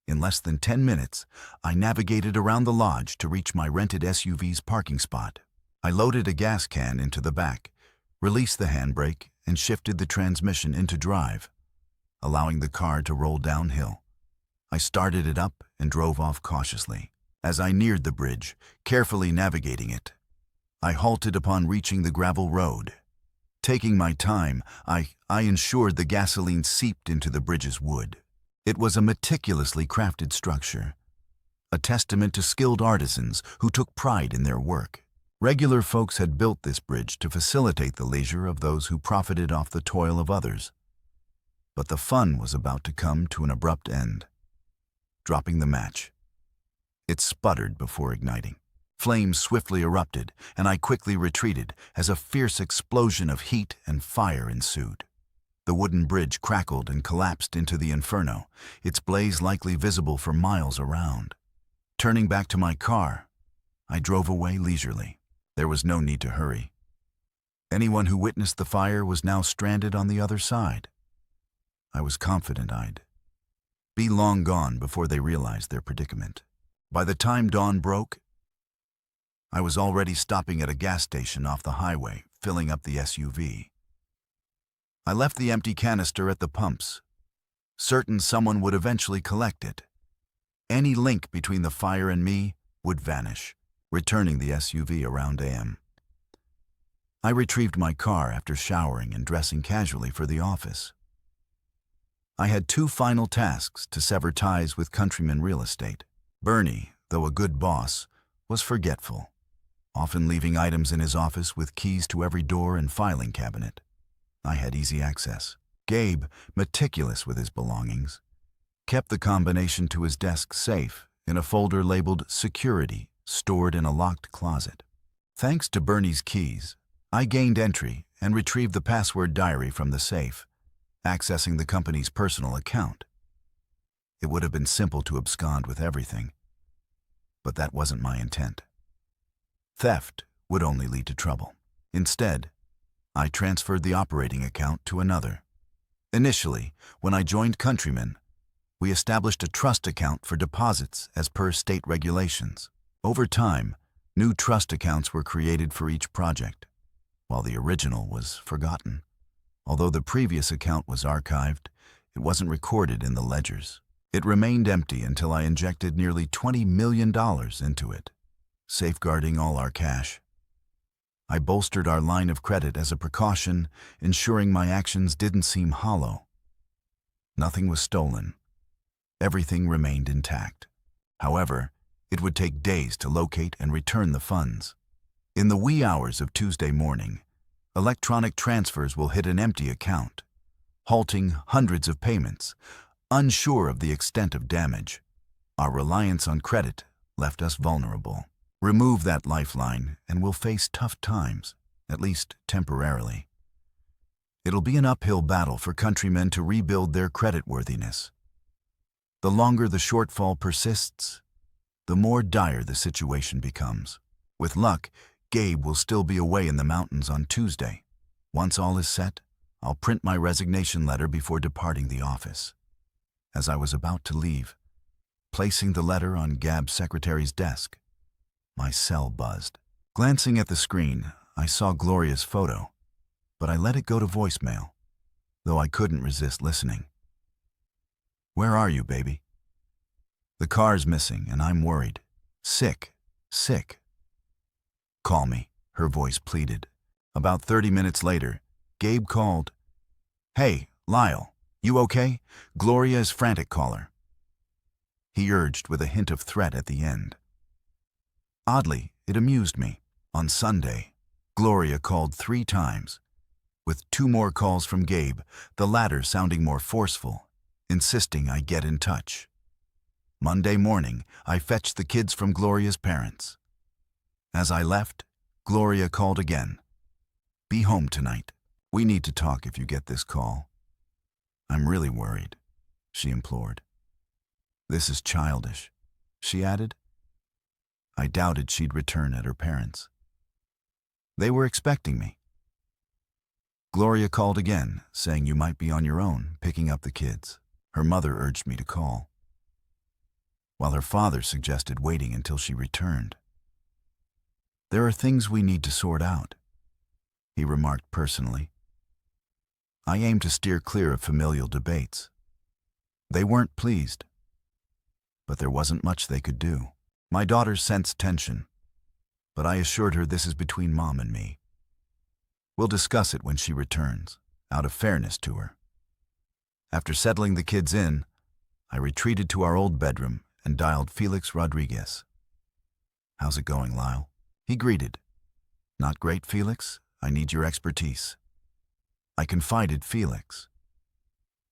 In less than 10 minutes, I navigated around the lodge to reach my rented SUV's parking spot. I loaded a gas can into the back, released the handbrake, and shifted the transmission into drive, allowing the car to roll downhill. I started it up and drove off cautiously. As I neared the bridge, carefully navigating it, I halted upon reaching the gravel road. Taking my time, I ensured the gasoline seeped into the bridge's wood. It was a meticulously crafted structure, a testament to skilled artisans who took pride in their work. Regular folks had built this bridge to facilitate the leisure of those who profited off the toil of others. But the fun was about to come to an abrupt end. Dropping the match, it sputtered before igniting. Flames swiftly erupted, and I quickly retreated as a fierce explosion of heat and fire ensued. The wooden bridge crackled and collapsed into the inferno, its blaze likely visible for miles around. Turning back to my car, I drove away leisurely. There was no need to hurry. Anyone who witnessed the fire was now stranded on the other side. I was confident I'd be long gone before they realized their predicament. By the time dawn broke, I was already stopping at a gas station off the highway, filling up the SUV. I left the empty canister at the pumps, certain someone would eventually collect it. Any link between the fire and me would vanish, returning the SUV around AM. I retrieved my car after showering and dressing casually for the office. I had 2 final tasks to sever ties with Countryman Real Estate. Bernie, though a good boss, was forgetful, often leaving items in his office with keys to every door and filing cabinet. I had easy access. Gabe, meticulous with his belongings, kept the combination to his desk safe in a folder labeled Security, stored in a locked closet. Thanks to Bernie's keys, I gained entry and retrieved the password diary from the safe, accessing the company's personal account. It would have been simple to abscond with everything, but that wasn't my intent. Theft would only lead to trouble. Instead, I transferred the operating account to another. Initially, when I joined Countryman, we established a trust account for deposits as per state regulations. Over time, new trust accounts were created for each project, while the original was forgotten. Although the previous account was archived, it wasn't recorded in the ledgers. It remained empty until I injected nearly $20 million into it, safeguarding all our cash. I bolstered our line of credit as a precaution, ensuring my actions didn't seem hollow. Nothing was stolen. Everything remained intact. However, it would take days to locate and return the funds. In the wee hours of Tuesday morning, electronic transfers will hit an empty account, halting hundreds of payments. Unsure of the extent of damage, our reliance on credit left us vulnerable. Remove that lifeline and we'll face tough times, at least temporarily. It'll be an uphill battle for Countrymen to rebuild their creditworthiness. The longer the shortfall persists, the more dire the situation becomes. With luck, Gabe will still be away in the mountains on Tuesday. Once all is set, I'll print my resignation letter before departing the office. As I was about to leave, placing the letter on Gab's secretary's desk, my cell buzzed. Glancing at the screen, I saw Gloria's photo, but I let it go to voicemail, though I couldn't resist listening. "Where are you, baby? The car's missing and I'm worried. Sick. Call me," her voice pleaded. About 30 minutes later, Gabe called. "Hey, Lyle. You okay? Gloria is frantic, caller," he urged with a hint of threat at the end. Oddly, it amused me. On Sunday, Gloria called 3 times, with 2 more calls from Gabe, the latter sounding more forceful, insisting I get in touch. Monday morning, I fetched the kids from Gloria's parents. As I left, Gloria called again. "Be home tonight. We need to talk if you get this call. I'm really worried," she implored. "This is childish," she added. I doubted she'd return at her parents'. They were expecting me. Gloria called again, saying you might be on your own, picking up the kids. Her mother urged me to call, while her father suggested waiting until she returned. "There are things we need to sort out," he remarked personally. I aimed to steer clear of familial debates. They weren't pleased, but there wasn't much they could do. My daughter sensed tension, but I assured her this is between Mom and me. We'll discuss it when she returns, out of fairness to her. After settling the kids in, I retreated to our old bedroom and dialed Felix Rodriguez. "How's it going, Lyle?" he greeted. "Not great, Felix. I need your expertise." I confided Felix.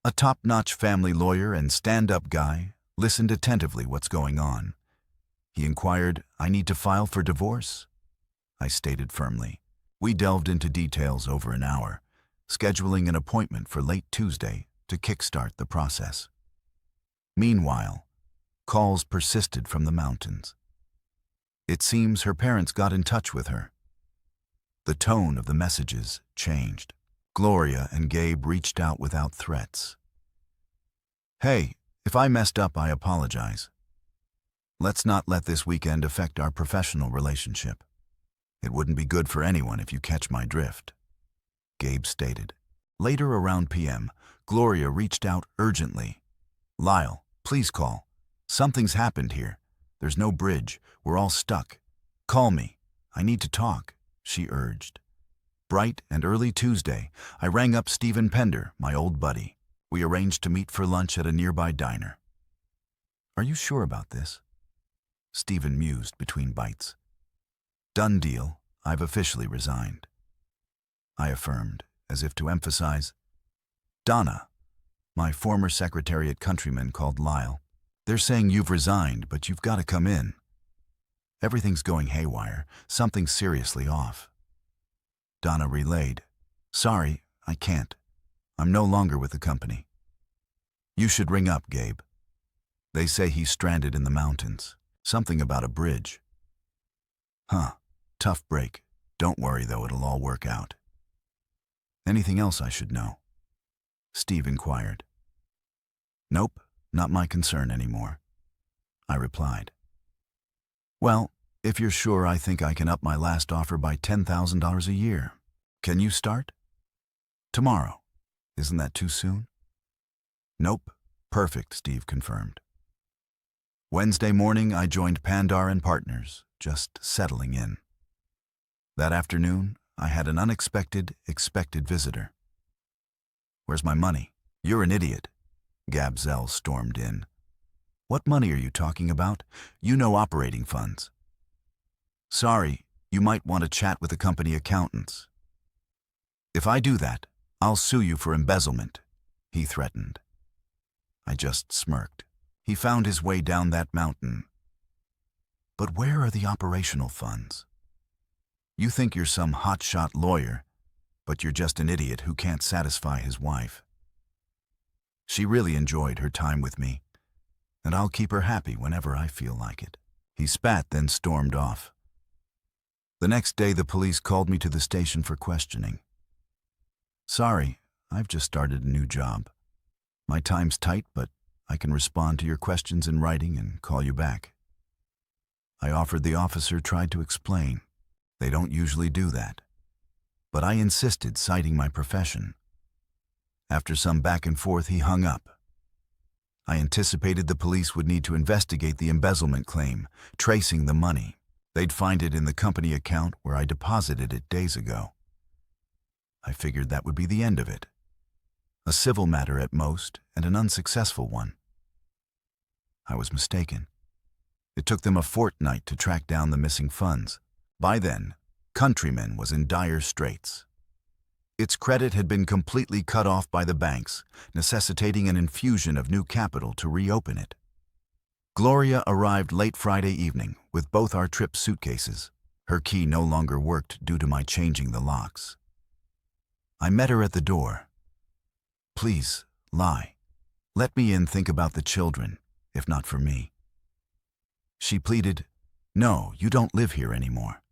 A top-notch family lawyer and stand-up guy listened attentively what's going on. He inquired, "I need to file for divorce?" I stated firmly. We delved into details over an hour, scheduling an appointment for late Tuesday to kickstart the process. Meanwhile, calls persisted from the mountains. It seems her parents got in touch with her. The tone of the messages changed. Gloria and Gabe reached out without threats. "Hey, if I messed up, I apologize. Let's not let this weekend affect our professional relationship. It wouldn't be good for anyone if you catch my drift," Gabe stated. Later around p.m., Gloria reached out urgently. "Lyle, please call. Something's happened here. There's no bridge. We're all stuck. Call me. I need to talk," she urged. Bright and early Tuesday, I rang up Stephen Pender, my old buddy. We arranged to meet for lunch at a nearby diner. "Are you sure about this?" Stephen mused between bites. "Done deal. I've officially resigned," I affirmed, as if to emphasize. Donna, my former secretary at Countryman, called Lyle. They're saying you've resigned, but you've got to come in. Everything's going haywire. Something's seriously off. Donna relayed. Sorry, I can't. I'm no longer with the company. You should ring up Gabe. They say he's stranded in the mountains. Something about a bridge. Huh, tough break. Don't worry though, it'll all work out. Anything else I should know? Steve inquired. Nope, not my concern anymore, I replied. Well, if you're sure, I think I can up my last offer by $10,000 a year. Can you start? Tomorrow. Isn't that too soon? Nope, perfect, Steve confirmed. Wednesday morning, I joined Pandar and Partners, just settling in. That afternoon, I had an unexpected, expected visitor. Where's my money? You're an idiot. Gab Zell stormed in. What money are you talking about? You know operating funds. Sorry, you might want to chat with the company accountants. If I do that, I'll sue you for embezzlement, he threatened. I just smirked. He found his way down that mountain. But where are the operational funds? You think you're some hotshot lawyer, but you're just an idiot who can't satisfy his wife. She really enjoyed her time with me, and I'll keep her happy whenever I feel like it. He spat, then stormed off. The next day, the police called me to the station for questioning. Sorry, I've just started a new job. My time's tight, but I can respond to your questions in writing and call you back. I offered. The officer tried to explain. They don't usually do that. But I insisted, citing my profession. After some back and forth, he hung up. I anticipated the police would need to investigate the embezzlement claim, tracing the money. They'd find it in the company account where I deposited it days ago. I figured that would be the end of it. A civil matter at most, and an unsuccessful one. I was mistaken. It took them a fortnight to track down the missing funds. By then, Countryman was in dire straits. Its credit had been completely cut off by the banks, necessitating an infusion of new capital to reopen it. Gloria arrived late Friday evening with both our trip suitcases. Her key no longer worked due to my changing the locks. I met her at the door. Please, lie. Let me in. Think about the children, if not for me. She pleaded, No, you don't live here anymore.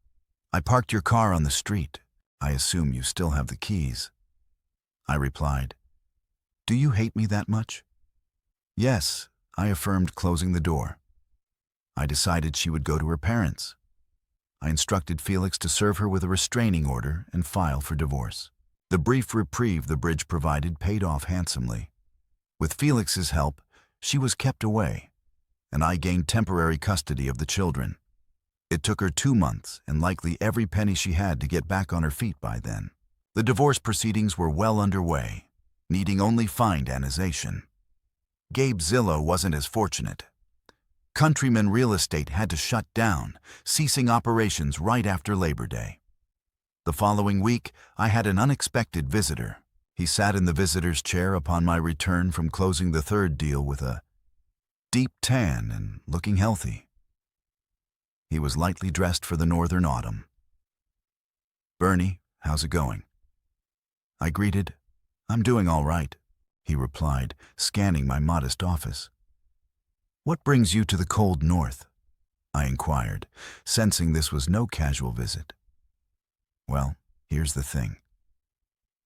I parked your car on the street. I assume you still have the keys. I replied, Do you hate me that much? Yes, I affirmed, closing the door. I decided she would go to her parents. I instructed Felix to serve her with a restraining order and file for divorce. The brief reprieve the bridge provided paid off handsomely. With Felix's help, she was kept away, and I gained temporary custody of the children. It took her 2 months and likely every penny she had to get back on her feet by then. The divorce proceedings were well underway, needing only finalization. Gabe Zillow wasn't as fortunate. Countryman Real Estate had to shut down, ceasing operations right after Labor Day. The following week, I had an unexpected visitor. He sat in the visitor's chair upon my return from closing the third deal with a deep tan and looking healthy. He was lightly dressed for the northern autumn. Bernie, how's it going? I greeted. I'm doing all right, he replied, scanning my modest office. What brings you to the cold north? I inquired, sensing this was no casual visit. Well, here's the thing.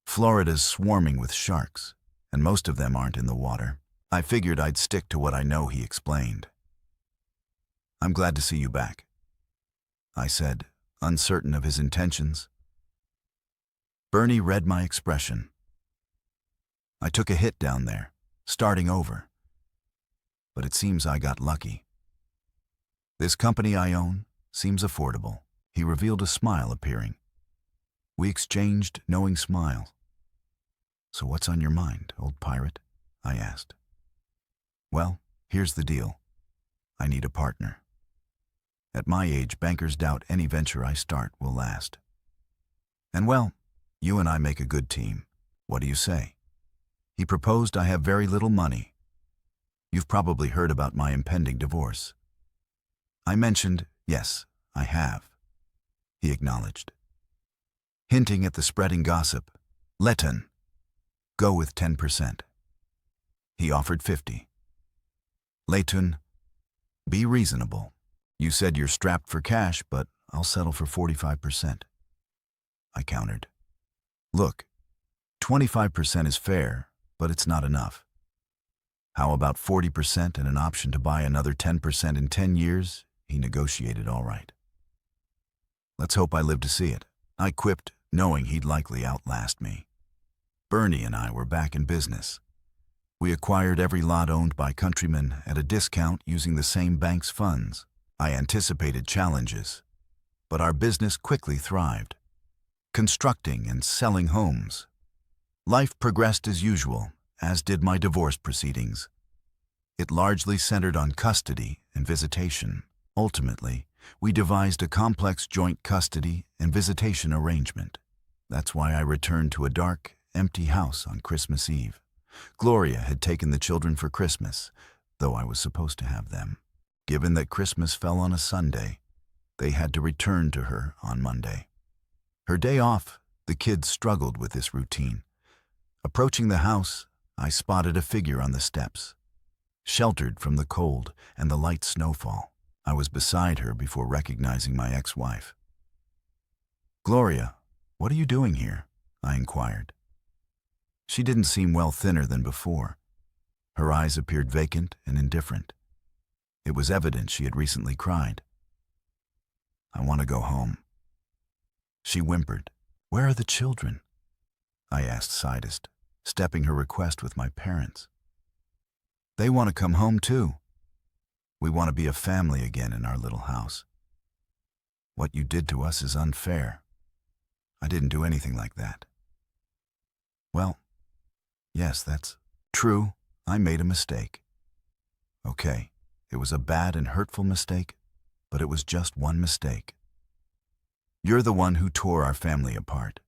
Florida's swarming with sharks, and most of them aren't in the water. I figured I'd stick to what I know, he explained. I'm glad to see you back, I said, uncertain of his intentions. Bernie read my expression. I took a hit down there, starting over. But it seems I got lucky. This company I own seems affordable. He revealed a smile appearing. We exchanged knowing smiles. So what's on your mind, old pirate? I asked. Well, here's the deal. I need a partner. At my age, bankers doubt any venture I start will last. And well, you and I make a good team. What do you say? He proposed. I have very little money. You've probably heard about my impending divorce. I mentioned, yes, I have. He acknowledged. Hinting at the spreading gossip, Letton, go with 10%. He offered 50. Letton, be reasonable. You said you're strapped for cash, but I'll settle for 45%. I countered. Look, 25% is fair, but it's not enough. How about 40% and an option to buy another 10% in 10 years? He negotiated all right. Let's hope I live to see it, I quipped, knowing he'd likely outlast me. Bernie and I were back in business. We acquired every lot owned by Countryman at a discount using the same bank's funds. I anticipated challenges, but our business quickly thrived. Constructing and selling homes. Life progressed as usual, as did my divorce proceedings. It largely centered on custody and visitation. Ultimately, we devised a complex joint custody and visitation arrangement. That's why I returned to a dark, empty house on Christmas Eve. Gloria had taken the children for Christmas, though I was supposed to have them. Given that Christmas fell on a Sunday, they had to return to her on Monday. Her day off, the kids struggled with this routine. Approaching the house, I spotted a figure on the steps, sheltered from the cold and the light snowfall. I was beside her before recognizing my ex-wife. "Gloria, what are you doing here?" I inquired. She didn't seem well thinner than before. Her eyes appeared vacant and indifferent. It was evident she had recently cried. "I want to go home." She whimpered. "Where are the children?" I asked Sidest, stepping her request with my parents. "They want to come home too. We want to be a family again in our little house. What you did to us is unfair. I didn't do anything like that." "Well, yes, that's true. I made a mistake." "Okay, it was a bad and hurtful mistake, but it was just one mistake. You're the one who tore our family apart,"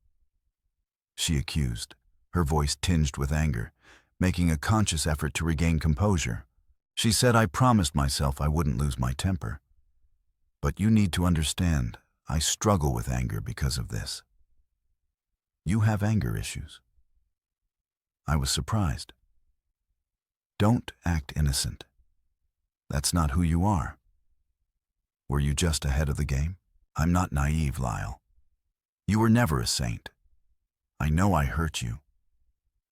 she accused, her voice tinged with anger, making a conscious effort to regain composure. She said I promised myself I wouldn't lose my temper. But you need to understand, I struggle with anger because of this. You have anger issues. I was surprised. Don't act innocent. That's not who you are. Were you just ahead of the game? I'm not naive, Lyle. You were never a saint. I know I hurt you,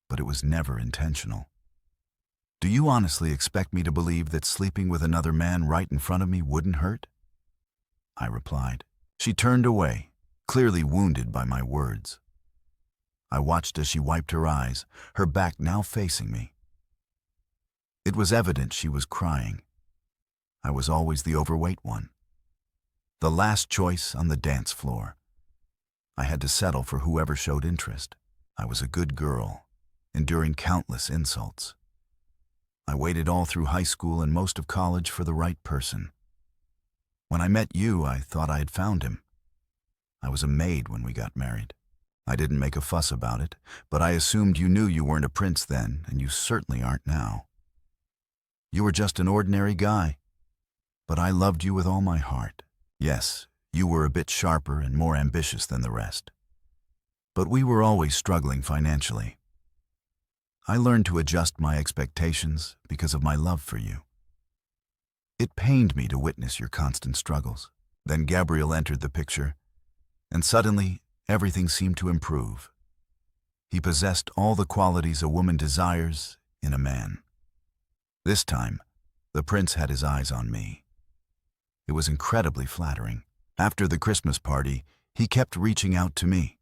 but it was never intentional. Do you honestly expect me to believe that sleeping with another man right in front of me wouldn't hurt? I replied. She turned away, clearly wounded by my words. I watched as she wiped her eyes, her back now facing me. It was evident she was crying. I was always the overweight one. The last choice on the dance floor. I had to settle for whoever showed interest. I was a good girl, enduring countless insults. I waited all through high school and most of college for the right person. When I met you, I thought I had found him. I was a maid when we got married. I didn't make a fuss about it, but I assumed you knew you weren't a prince then, and you certainly aren't now. You were just an ordinary guy, but I loved you with all my heart. Yes, you were a bit sharper and more ambitious than the rest. But we were always struggling financially. I learned to adjust my expectations because of my love for you. It pained me to witness your constant struggles. Then Gabriel entered the picture, and suddenly everything seemed to improve. He possessed all the qualities a woman desires in a man. This time, the prince had his eyes on me. It was incredibly flattering. After the Christmas party, he kept reaching out to me.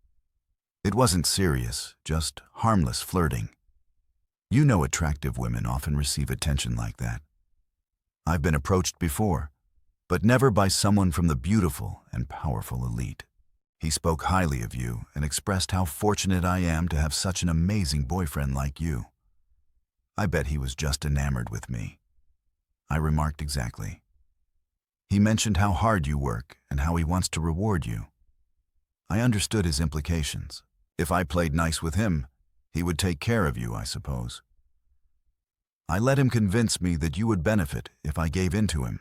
It wasn't serious, just harmless flirting. You know attractive women often receive attention like that. I've been approached before, but never by someone from the beautiful and powerful elite. He spoke highly of you and expressed how fortunate I am to have such an amazing boyfriend like you. I bet he was just enamored with me. I remarked exactly. He mentioned how hard you work and how he wants to reward you. I understood his implications. If I played nice with him, he would take care of you, I suppose. I let him convince me that you would benefit if I gave in to him.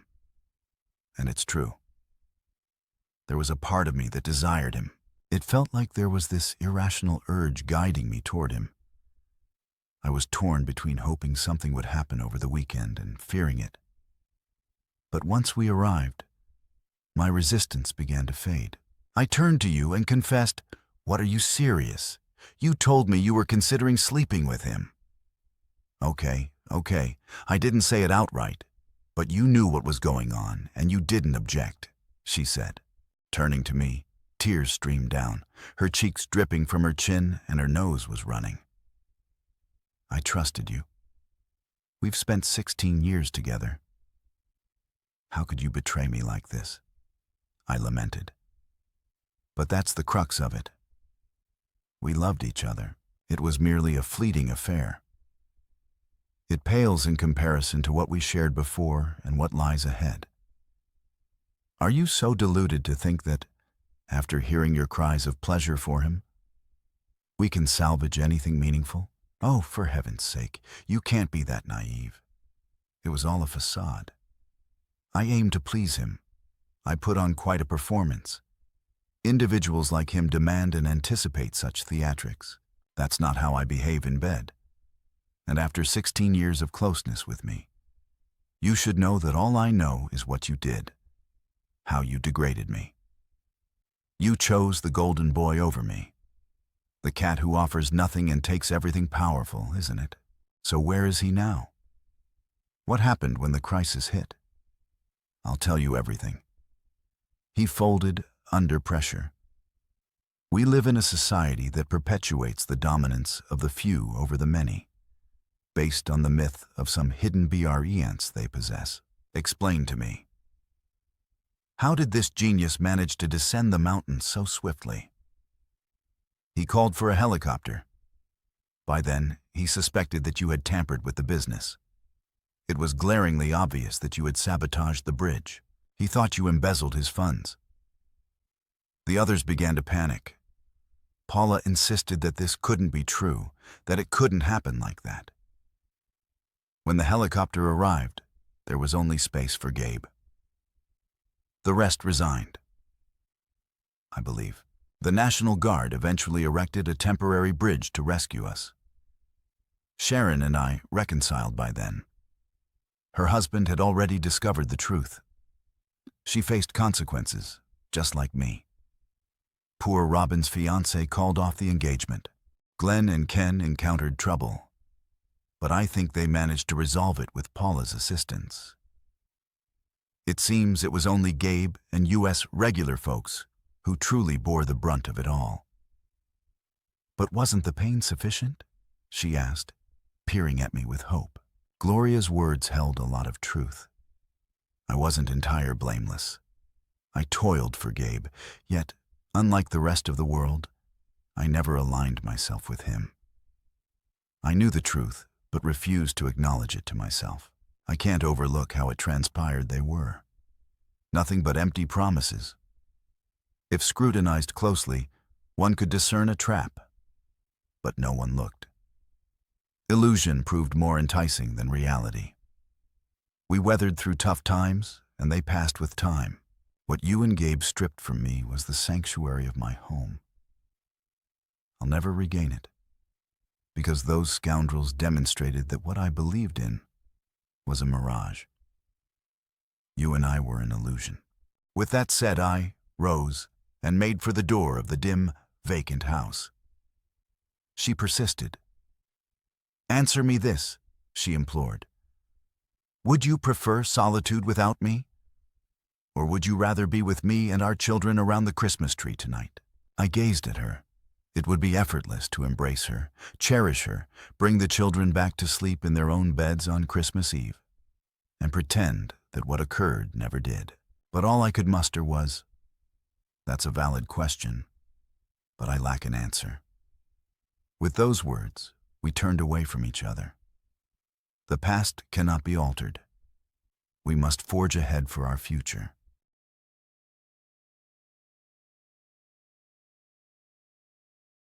And it's true. There was a part of me that desired him. It felt like there was this irrational urge guiding me toward him. I was torn between hoping something would happen over the weekend and fearing it. But once we arrived, my resistance began to fade. I turned to you and confessed, "What, are you serious? You told me you were considering sleeping with him." Okay, I didn't say it outright, but you knew what was going on and you didn't object, she said. Turning to me, tears streamed down, her cheeks dripping from her chin and her nose was running. I trusted you. We've spent 16 years together. How could you betray me like this? I lamented. But that's the crux of it. We loved each other. It was merely a fleeting affair. It pales in comparison to what we shared before and what lies ahead. Are you so deluded to think that, after hearing your cries of pleasure for him, we can salvage anything meaningful? Oh, for heaven's sake, you can't be that naive. It was all a facade. I aimed to please him. I put on quite a performance. Individuals like him demand and anticipate such theatrics. That's not how I behave in bed. And after 16 years of closeness with me, you should know that all I know is what you did, how you degraded me. You chose the golden boy over me. The cat who offers nothing and takes everything powerful, isn't it? So where is he now? What happened when the crisis hit? I'll tell you everything. He folded under pressure. We live in a society that perpetuates the dominance of the few over the many, based on the myth of some hidden brilliance they possess. Explain to me. How did this genius manage to descend the mountain so swiftly? He called for a helicopter. By then, he suspected that you had tampered with the business. It was glaringly obvious that you had sabotaged the bridge. He thought you embezzled his funds. The others began to panic. Paula insisted that this couldn't be true, that it couldn't happen like that. When the helicopter arrived, there was only space for Gabe. The rest resigned. I believe. The National Guard eventually erected a temporary bridge to rescue us. Sharon and I reconciled by then. Her husband had already discovered the truth. She faced consequences, just like me. Poor Robin's fiancé called off the engagement. Glenn and Ken encountered trouble, but I think they managed to resolve it with Paula's assistance. It seems it was only Gabe and U.S. regular folks who truly bore the brunt of it all. But wasn't the pain sufficient? She asked, peering at me with hope. Gloria's words held a lot of truth. I wasn't entirely blameless. I toiled for Gabe, yet, unlike the rest of the world, I never aligned myself with him. I knew the truth, but refused to acknowledge it to myself. I can't overlook how it transpired they were. Nothing but empty promises. If scrutinized closely, one could discern a trap, but no one looked. Illusion proved more enticing than reality. We weathered through tough times, and they passed with time. What you and Gabe stripped from me was the sanctuary of my home. I'll never regain it, because those scoundrels demonstrated that what I believed in was a mirage. You and I were an illusion. With that said, I rose and made for the door of the dim, vacant house. She persisted. "Answer me this," she implored. "Would you prefer solitude without me? Or would you rather be with me and our children around the Christmas tree tonight?" I gazed at her. It would be effortless to embrace her, cherish her, bring the children back to sleep in their own beds on Christmas Eve, and pretend that what occurred never did. But all I could muster was, "That's a valid question, but I lack an answer." With those words, we turned away from each other. The past cannot be altered. We must forge ahead for our future.